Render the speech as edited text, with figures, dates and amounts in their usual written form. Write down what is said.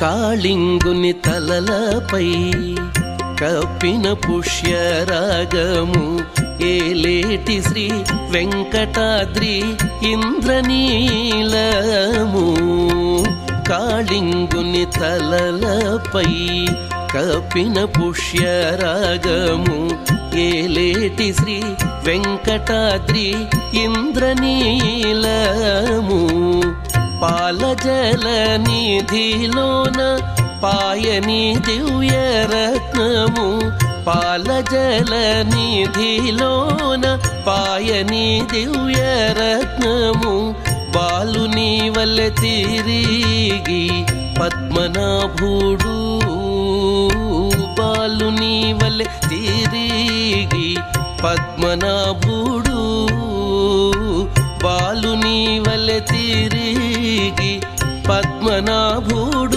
కాళింగుని తలలపై కప్పిన పుష్యరాగము ఏలేటి శ్రీ వెంకటాద్రి ఇంద్రనీలము. కాళింగుని తలలపై కప్పిన పుష్యరాగము ఏలేటి శ్రీ వెంకటాద్రి ఇంద్రనీలము. పాలజల నిధిలోన పాయని దివ్యరత్నము. పాలజల నిధిలోన పాయని దివ్యరత్నము. బాలుని వలె తిరిగి పద్మనాభుడు. బాలుని వలె తిరిగి పద్మనాభుడు. బాలుని వలె తిరిగి పద్మనాభుడు.